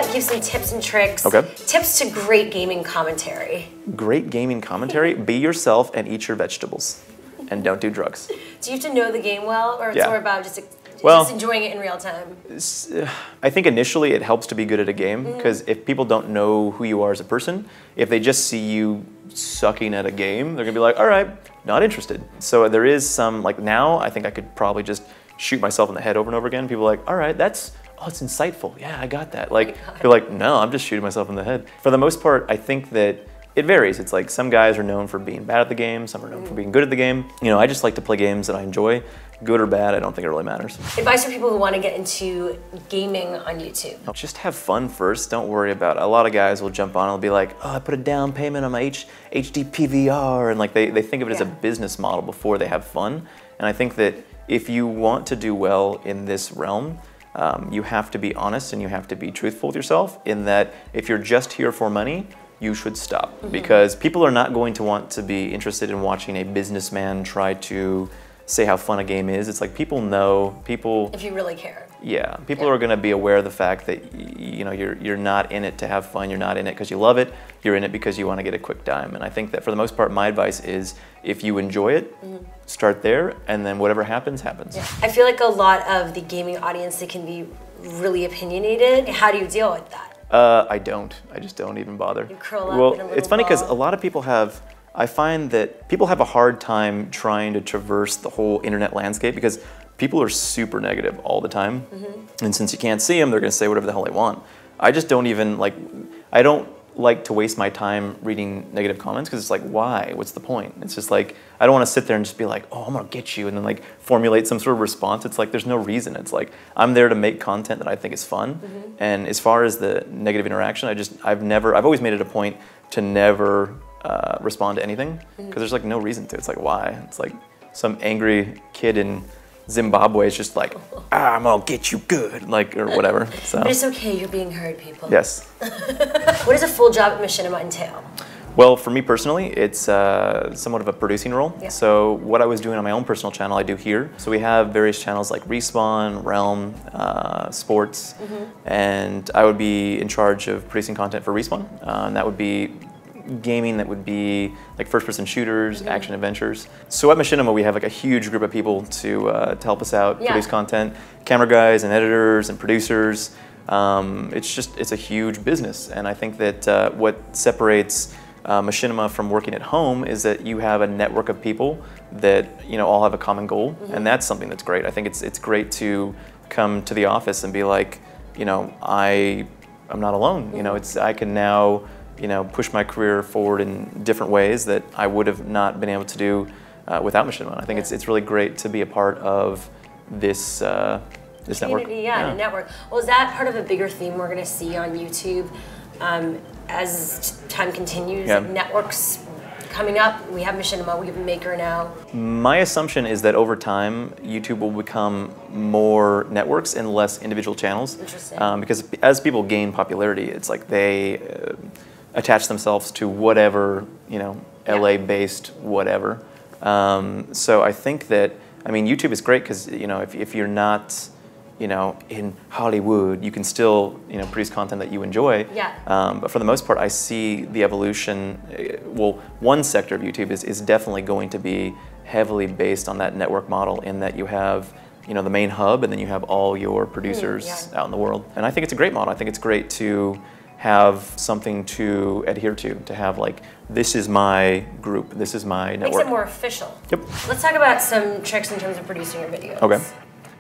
to give some tips and tricks. Okay. Tips to great gaming commentary. Great gaming commentary, be yourself and eat your vegetables. And don't do drugs. Do you have to know the game well, or it's more about just enjoying it in real time? I think initially it helps to be good at a game, because if people don't know who you are as a person, if they just see you sucking at a game, they're gonna be like, all right, not interested. So there is some, like now, I think I could probably just shoot myself in the head over and over again. People are like, all right, it's insightful. Yeah, I got that. Like, they're like, no, I'm just shooting myself in the head. For the most part, I think that it varies. It's like some guys are known for being bad at the game, some are known for being good at the game. You know, I just like to play games that I enjoy. Good or bad, I don't think it really matters. Advice for people who want to get into gaming on YouTube? Just have fun first, don't worry about it. A lot of guys will jump on and will be like, oh, I put a down payment on my HD PVR, and like they think of it as a business model before they have fun. And I think that if you want to do well in this realm, you have to be honest and you have to be truthful with yourself, in that if you're just here for money, you should stop. Because people are not going to want to be interested in watching a businessman try to say how fun a game is. It's like people know, if you really care. Yeah, people are gonna be aware of the fact that you know you're not in it to have fun, you're not in it because you love it, you're in it because you want to get a quick dime. And I think that for the most part, my advice is if you enjoy it, start there, and then whatever happens, happens. Yeah. I feel like a lot of the gaming audience, they can be really opinionated. How do you deal with that? I just don't even bother. You curl up in a little it's funny because ball. a lot of people I find that people have a hard time trying to traverse the whole internet landscape, because people are super negative all the time. And since you can't see them, they're gonna say whatever the hell they want. I just don't even I don't like to waste my time reading negative comments, because it's like, why? What's the point? It's just like, I don't want to sit there and just be like, oh, I'm gonna get you, and then like formulate some sort of response. It's like, there's no reason. It's like, I'm there to make content that I think is fun. And as far as the negative interaction, I've always made it a point to never respond to anything, because there's like no reason to. It's like, why? It's like some angry kid in Zimbabwe is just like, I'm gonna get you good, like, or whatever. So. But it's okay, you're being heard, people. Yes. What does a full job at Machinima entail? Well, for me personally, it's somewhat of a producing role. Yeah. So what I was doing on my own personal channel, I do here. So we have various channels like Respawn, Realm, Sports, and I would be in charge of producing content for Respawn. And that would be gaming, that would be like first-person shooters, action adventures. So at Machinima, we have like a huge group of people to help us out, produce content, camera guys and editors and producers. It's a huge business, and I think that what separates Machinima from working at home is that you have a network of people that all have a common goal, and that's something that's great. I think it's great to come to the office and be like, I'm not alone. I can now push my career forward in different ways that I would have not been able to do without Machinima. I think it's really great to be a part of this network. A network. Well, is that part of a bigger theme we're going to see on YouTube as time continues? Yeah. Networks coming up. We have Machinima, we have Maker now. My assumption is that over time, YouTube will become more networks and less individual channels. Interesting. Because as people gain popularity, it's like they attach themselves to whatever, LA-based whatever. So I think that, YouTube is great because, if you're not, in Hollywood, you can still, produce content that you enjoy. Yeah. But for the most part, I see the evolution, one sector of YouTube is definitely going to be heavily based on that network model, in that you have, the main hub, and then you have all your producers out in the world. And I think it's a great model. I think it's great to have something to adhere to have like, this is my group, this is my network. Makes it more official. Yep. Let's talk about some tricks in terms of producing your videos. Okay.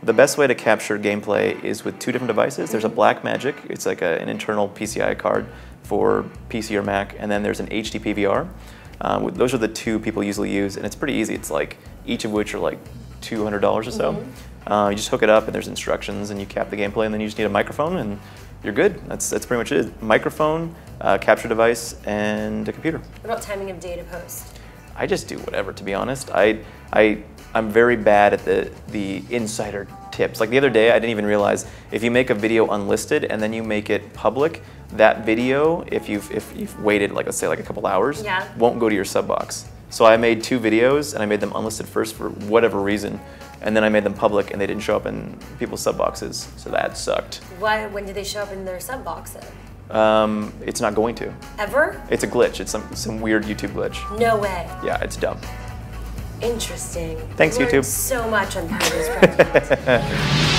The best way to capture gameplay is with two different devices. There's a Blackmagic, it's like an internal PCI card for PC or Mac, and then there's an HD PVR. Those are the two people usually use, and it's pretty easy. It's like, each of which are like $200 or so. You just hook it up and there's instructions and you cap the gameplay, and then you just need a microphone and you're good. That's pretty much it. Microphone, capture device, and a computer. What about timing of day to post? I just do whatever, to be honest. I'm very bad at the insider tips. Like the other day, I didn't even realize if you make a video unlisted and then you make it public, that video, if you've waited, like let's say like a couple hours, won't go to your sub box. So I made 2 videos and I made them unlisted first for whatever reason. And then I made them public and they didn't show up in people's sub boxes. So that sucked. Why? When did they show up in their sub box then? It's not going to. Ever? It's a glitch. It's some weird YouTube glitch. No way. Yeah, it's dumb. Interesting. Thanks, I learned YouTube. so much on part of this project.